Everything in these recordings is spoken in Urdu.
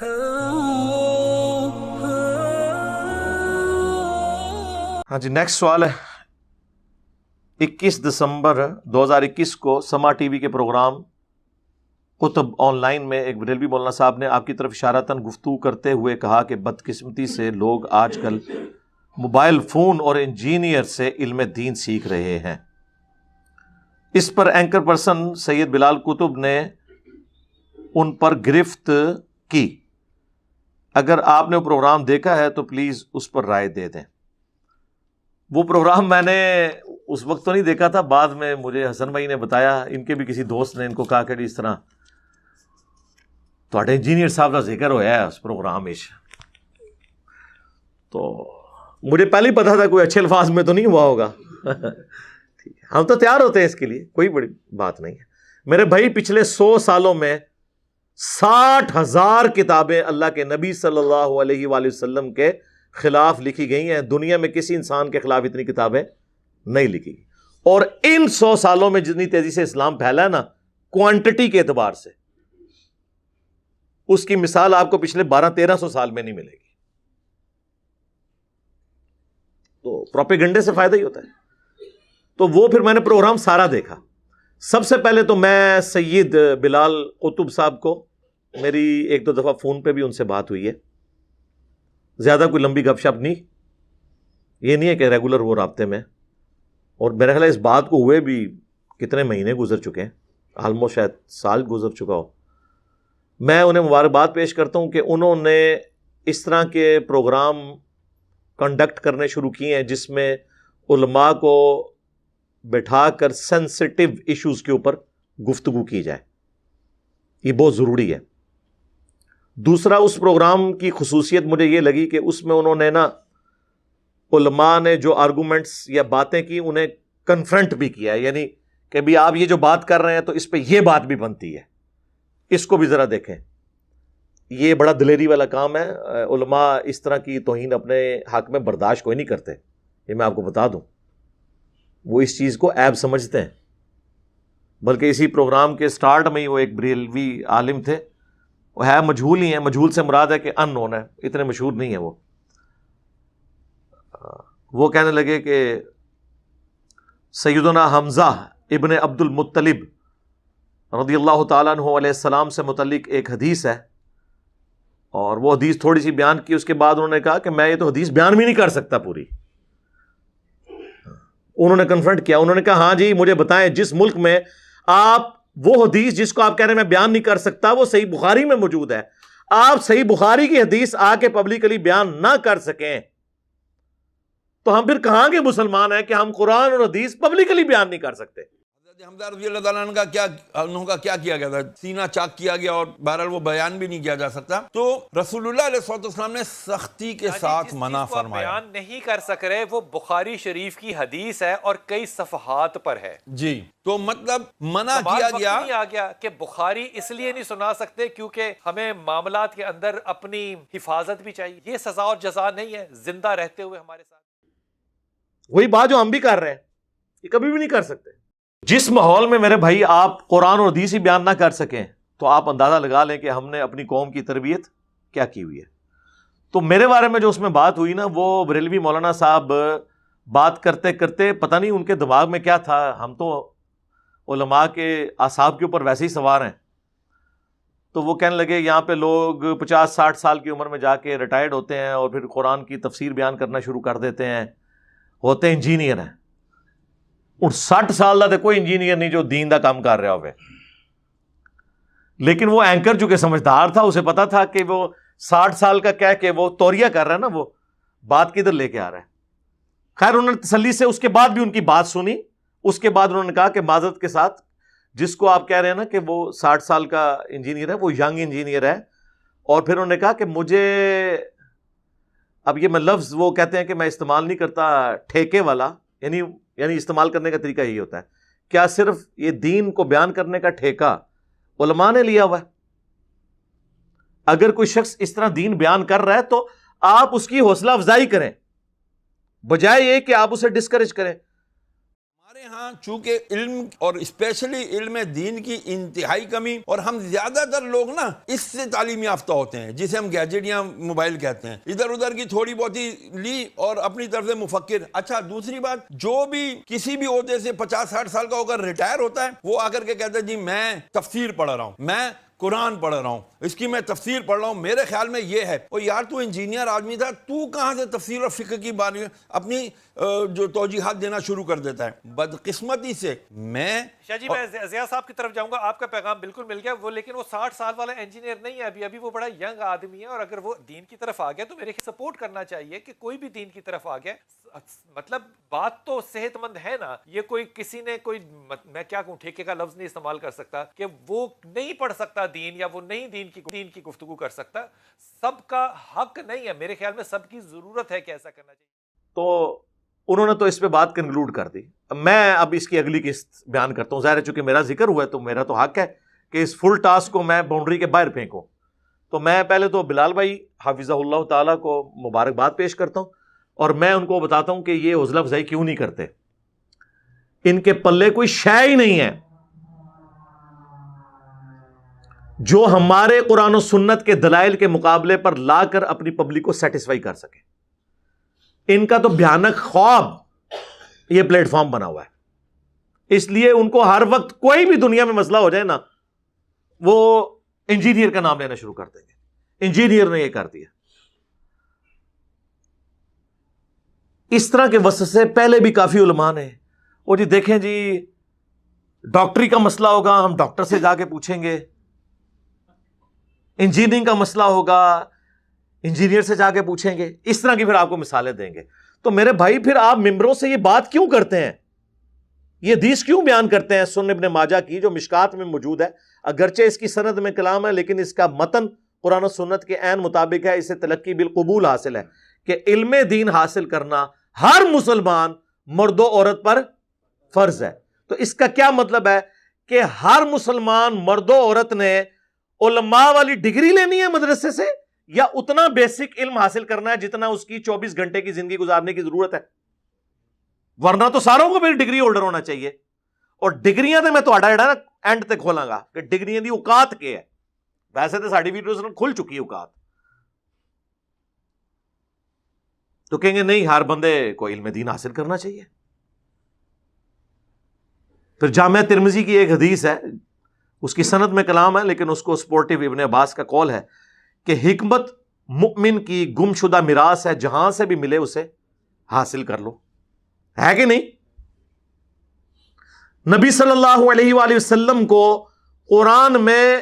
ہاں جی، نیکسٹ سوال ہے 21 دسمبر 2021 کو سما ٹی وی کے پروگرام کتب آن لائن میں ایک بریلوی مولانا صاحب نے آپ کی طرف اشارتاً گفتگو کرتے ہوئے کہا کہ بدقسمتی سے لوگ آج کل موبائل فون اور انجینئر سے علم دین سیکھ رہے ہیں۔ اس پر اینکر پرسن سید بلال کتب نے ان پر گرفت کی۔ اگر آپ نے وہ پروگرام دیکھا ہے تو پلیز اس پر رائے دے دیں۔ وہ پروگرام میں نے اس وقت تو نہیں دیکھا تھا، بعد میں مجھے حسن بھائی نے بتایا، ان کے بھی کسی دوست نے ان کو کہا کہ اس طرح تھوڑے انجینئر صاحب کا ذکر ہوا ہے اس پروگرام میں۔ تو مجھے پہلے ہی پتا تھا کوئی اچھے الفاظ میں تو نہیں ہوا ہوگا۔ ہم تو تیار ہوتے ہیں اس کے لیے، کوئی بڑی بات نہیں ہے میرے بھائی۔ پچھلے 100 سالوں میں 60,000 کتابیں اللہ کے نبی صلی اللہ علیہ وآلہ وسلم کے خلاف لکھی گئی ہیں۔ دنیا میں کسی انسان کے خلاف اتنی کتابیں نہیں لکھی گئی، اور ان 100 سالوں میں جتنی تیزی سے اسلام پھیلا ہے نا، کوانٹٹی کے اعتبار سے اس کی مثال آپ کو پچھلے 1200-1300 سال میں نہیں ملے گی۔ تو پروپیگنڈے سے فائدہ ہی ہوتا ہے۔ تو وہ پھر میں نے پروگرام سارا دیکھا۔ سب سے پہلے تو میں سید بلال قطب صاحب کو، میری 1-2 دفعہ فون پہ بھی ان سے بات ہوئی ہے، زیادہ کوئی لمبی گپ شپ نہیں، یہ نہیں ہے کہ ریگولر وہ رابطے میں، اور میرا خیال ہے اس بات کو ہوئے بھی کتنے مہینے گزر چکے ہیں، آلموسٹ شاید سال گزر چکا ہو۔ میں انہیں مبارکباد پیش کرتا ہوں کہ انہوں نے اس طرح کے پروگرام کنڈکٹ کرنے شروع کیے ہیں جس میں علماء کو بٹھا کر سینسٹیو ایشوز کے اوپر گفتگو کی جائے، یہ بہت ضروری ہے۔ دوسرا، اس پروگرام کی خصوصیت مجھے یہ لگی کہ اس میں انہوں نے نا علماء نے جو آرگومنٹس یا باتیں کی انہیں کنفرنٹ بھی کیا ہے، یعنی کہ بھی آپ یہ جو بات کر رہے ہیں تو اس پہ یہ بات بھی بنتی ہے، اس کو بھی ذرا دیکھیں۔ یہ بڑا دلیری والا کام ہے۔ علماء اس طرح کی توہین اپنے حق میں برداشت کوئی نہیں کرتے، یہ میں آپ کو بتا دوں۔ وہ اس چیز کو عیب سمجھتے ہیں، بلکہ اسی پروگرام کے سٹارٹ میں ہی وہ ایک بریلوی عالم تھے، وہ ہے مجہول ہی ہیں، مجہول سے مراد ہے کہ ان نون ہے، اتنے مشہور نہیں ہیں وہ کہنے لگے کہ سیدنا حمزہ ابن عبد المطلب رضی اللہ تعالیٰ عنہ علیہ السلام سے متعلق ایک حدیث ہے، اور وہ حدیث تھوڑی سی بیان کی، اس کے بعد انہوں نے کہا کہ میں یہ تو حدیث بیان بھی نہیں کر سکتا پوری۔ انہوں نے کنفرنٹ کیا، انہوں نے کہا ہاں جی مجھے بتائیں، جس ملک میں آپ وہ حدیث جس کو آپ کہہ رہے ہیں میں بیان نہیں کر سکتا، وہ صحیح بخاری میں موجود ہے، آپ صحیح بخاری کی حدیث آ کے پبلکلی بیان نہ کر سکیں تو ہم پھر کہاں کے مسلمان ہیں کہ ہم قرآن اور حدیث پبلکلی بیان نہیں کر سکتے۔ حمزہ رضی اللہ تعالیٰ عنہ کا کیا کیا گیا تھا؟ سینہ چاک کیا گیا، اور بہرحال وہ بیان بھی نہیں کیا جا سکتا۔ تو رسول اللہ علیہ السلام نے سختی کے ساتھ منع فرمایا، بیان نہیں کر سک رہے، وہ بخاری شریف کی حدیث ہے اور کئی صفحات پر ہے جی، تو مطلب منع کیا گیا۔ نہیں آ گیا کہ بخاری اس لیے نہیں سنا سکتے کیونکہ ہمیں معاملات کے اندر اپنی حفاظت بھی چاہیے، یہ سزا اور جزا نہیں ہے زندہ رہتے ہوئے ہمارے ساتھ۔ وہی بات جو ہم بھی کر رہے ہیں، یہ کبھی بھی نہیں کر سکتے۔ جس ماحول میں میرے بھائی آپ قرآن اور حدیث ہی بیان نہ کر سکیں تو آپ اندازہ لگا لیں کہ ہم نے اپنی قوم کی تربیت کیا کی ہوئی ہے۔ تو میرے بارے میں جو اس میں بات ہوئی نا، وہ بریلوی مولانا صاحب بات کرتے کرتے پتہ نہیں ان کے دماغ میں کیا تھا، ہم تو علماء کے اعصاب کے اوپر ویسے ہی سوار ہیں، تو وہ کہنے لگے یہاں پہ لوگ 50-60 سال کی عمر میں جا کے ریٹائرڈ ہوتے ہیں اور پھر قرآن کی تفسیر بیان کرنا شروع کر دیتے ہیں، ہوتے انجینئر ہیں، اور 60 سال دا کوئی انجینئر نہیں جو دین دا کام کر رہا ہوئے۔ لیکن وہ اینکر جو کہ سمجھدار تھا، اسے پتا تھا کہ وہ 60 سال کا کہہ کے وہ توریہ کر رہا ہے نا، وہ بات کدھر لے کے آ رہا ہے۔ خیر انہوں نے تسلی سے اس کے بعد بھی ان کی بات سنی، اس کے بعد انہوں نے کہا کہ معذرت کے ساتھ جس کو آپ کہہ رہے ہیں نا کہ وہ 60 سال کا انجینئر ہے، وہ ینگ انجینئر ہے، اور پھر انہوں نے کہا کہ مجھے، اب یہ میں لفظ وہ کہتے ہیں کہ میں استعمال نہیں کرتا، ٹھیکے والا، یعنی استعمال کرنے کا طریقہ یہی ہوتا ہے، کیا صرف یہ دین کو بیان کرنے کا ٹھیکہ علماء نے لیا ہوا ہے؟ اگر کوئی شخص اس طرح دین بیان کر رہا ہے تو آپ اس کی حوصلہ افزائی کریں، بجائے یہ کہ آپ اسے ڈسکریج کریں۔ ہمارے ہاں چونکہ علم اور اسپیشلی علم دین کی انتہائی کمی، اور ہم زیادہ تر لوگ نا اس سے تعلیم یافتہ ہوتے ہیں جسے ہم گیجٹ یا موبائل کہتے ہیں، ادھر ادھر کی تھوڑی بہت ہی لی اور اپنی طرف سے مفکر۔ اچھا دوسری بات، جو بھی کسی بھی عہدے سے 50-60 سال کا ہو کر ریٹائر ہوتا ہے وہ آ کر کے کہتا ہے جی میں تفسیر پڑھ رہا ہوں، میں قرآن پڑھ رہا ہوں، اس کی میں تفسیر پڑھ رہا ہوں، میرے خیال میں یہ ہے۔ اور یار تو انجینئر آدمی تھا، تو کہاں سے تفسیر اور فقہ کی بات اپنی جو توجیحات دینا شروع کر دیتا ہے؟ بدقسمتی سے میں شاہ جی میں ضیاء صاحب کی طرف جاؤں گا، آپ کا پیغام بالکل مل گیا وہ، لیکن وہ 60 سال والا انجینئر نہیں ہے، ابھی وہ بڑا ینگ آدمی ہے، اور اگر وہ دین کی طرف آ گیا تو میرے سپورٹ کرنا چاہیے کہ کوئی بھی دین کی طرف آ گیا۔ مطلب بات تو صحت مند ہے نا، یہ کوئی کسی نے کوئی میں کیا کہوں ٹھیکے کا لفظ نہیں استعمال کر سکتا کہ وہ نہیں پڑھ سکتا دین یا وہ نہیں دین کی گفتگو کر سکتا، سب کا حق نہیں ہے، میرے خیال میں سب کی ضرورت ہے کہ ایسا کرنا چاہیے۔ تو انہوں نے تو اس پہ بات کنکلوڈ کر دی، میں اب اس کی اگلی قسط بیان کرتا ہوں۔ ظاہر ہے چونکہ میرا ذکر ہوا ہے تو میرا تو حق ہے کہ اس فل ٹاسک کو میں باؤنڈری کے باہر پھینکوں۔ تو میں پہلے تو بلال بھائی حافظہ اللہ تعالیٰ کو مبارکباد پیش کرتا ہوں، اور میں ان کو بتاتا ہوں کہ یہ حوصلہ افزائی کیوں نہیں کرتے، ان کے پلے کوئی شے ہی نہیں ہے جو ہمارے قرآن و سنت کے دلائل کے مقابلے پر لا کر اپنی پبلک کو سیٹسفائی کر سکے۔ ان کا تو بھیانک خواب یہ پلیٹ فارم بنا ہوا ہے، اس لیے ان کو ہر وقت کوئی بھی دنیا میں مسئلہ ہو جائے نا، وہ انجینئر کا نام لینا شروع کر دیں گے، انجینئر نے یہ کر دیا۔ اس طرح کے وسوسے پہلے بھی کافی علماء نے، وہ جی دیکھیں جی ڈاکٹری کا مسئلہ ہوگا ہم ڈاکٹر سے جا کے پوچھیں گے، انجینئرنگ کا مسئلہ ہوگا انجینئر سے جا کے پوچھیں گے، اس طرح کی پھر آپ کو مثالیں دیں گے۔ تو میرے بھائی پھر آپ ممبروں سے یہ بات کیوں کرتے ہیں، یہ حدیث کیوں بیان کرتے ہیں سنن ابن ماجہ کی جو مشکات میں موجود ہے، اگرچہ اس کی سند میں کلام ہے لیکن اس کا متن قرآن و سنت کے عین مطابق ہے، اسے تلقی بالقبول حاصل ہے کہ علم دین حاصل کرنا ہر مسلمان مرد و عورت پر فرض ہے۔ تو اس کا کیا مطلب ہے کہ ہر مسلمان مرد و عورت نے علماء والی ڈگری لینی ہے مدرسے سے، یا اتنا بیسک علم حاصل کرنا ہے جتنا اس کی 24 گھنٹے کی زندگی گزارنے کی ضرورت ہے؟ ورنہ تو ساروں کو پھر ڈگری ہولڈر ہونا چاہیے۔ اور ڈگریاں تو میں تو اینڈ تک کھولاں گا کہ ڈگریاں دی اوقات کے ہے، ویسے تو ساڑی ویڈیوز کھل چکی ہے اوقات، تو کہیں گے نہیں ہر بندے کو علم دین حاصل کرنا چاہیے۔ پھر جامعہ ترمذی کی ایک حدیث ہے، اس کی سند میں کلام ہے لیکن اس کو سپورٹیو ابن عباس کا قول ہے کہ حکمت مؤمن کی گم شدہ میراث ہے، جہاں سے بھی ملے اسے حاصل کر لو، ہے کہ نہیں؟ نبی صلی اللہ علیہ وآلہ وسلم کو قرآن میں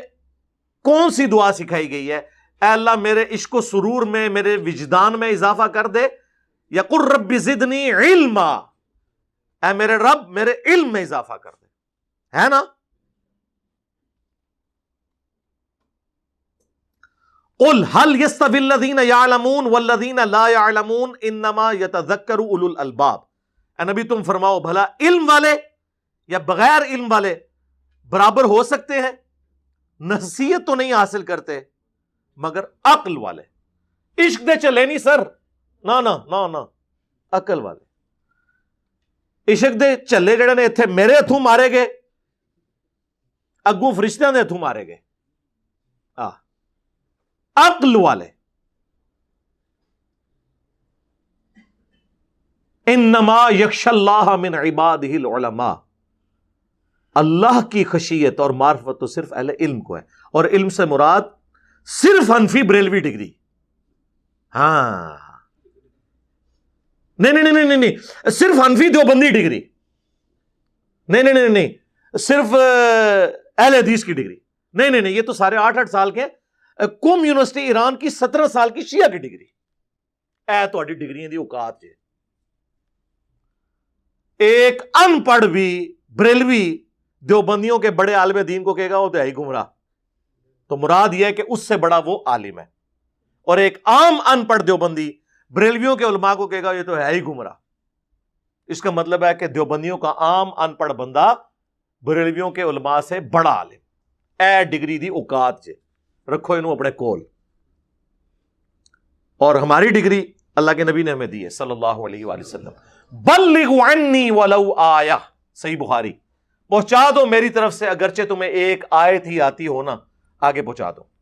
کون سی دعا سکھائی گئی ہے؟ اے اللہ میرے عشق و سرور میں، میرے وجدان میں اضافہ کر دے، یا قل رب زدنی علما، اے میرے رب میرے علم میں اضافہ کر دے، ہے نا؟ قل هل يستوي الذين يعلمون والذين لا يعلمون انما يتذكر اولو الالباب، اے نبی تم فرماؤ بھلا علم والے یا بغیر علم والے برابر ہو سکتے ہیں؟ نصیحت تو نہیں حاصل کرتے مگر عقل والے۔ عشق دے چلے نہیں سر، نا نا نا نا، عقل والے عشق دے چلے جڑے نے اتھے میرے ہتھوں مارے گئے، اگوں فرشتیاں دے ہتھوں مارے گئے، عقل والے۔ انما یخشی اللہ من عبادہ العلماء، اللہ کی خشیت اور معرفت تو صرف اہل علم کو ہے، اور علم سے مراد صرف حنفی بریلوی ڈگری، ہاں نہیں، صرف حنفی دیوبندی ڈگری نہیں، صرف اہل حدیث کی ڈگری نہیں، یہ تو سارے 8 سال کے قوم یونیورسٹی ایران کی 17 سال کی شیعہ کی ڈگری، اے تہاڈی ڈگریاں دی اوقات جے۔ ایک ان پڑھ بھی بریلوی دیوبندیوں کے بڑے عالم دین کو کہے گا وہ تو ہے ہی گمراہ، تو مراد یہ ہے کہ اس سے بڑا وہ عالم ہے، اور ایک عام ان پڑھ دیوبندی بریلویوں کے علماء کو کہے گا یہ تو ہے ہی گمراہ۔ اس کا مطلب ہے کہ دیوبندیوں کا عام ان پڑھ بندہ بریلویوں کے علماء سے بڑا عالم، اے ڈگری دی اوقات جے، رکھو انہوں اپنے کول۔ اور ہماری ڈگری اللہ کے نبی نے ہمیں دی ہے صلی اللہ علیہ وآلہ وسلم، بلغوا عنی ولو آیہ، صحیح بخاری. پہنچا دو میری طرف سے, اگرچہ تمہیں ایک آیت ہی آتی ہو نا, آگے پہنچا دو.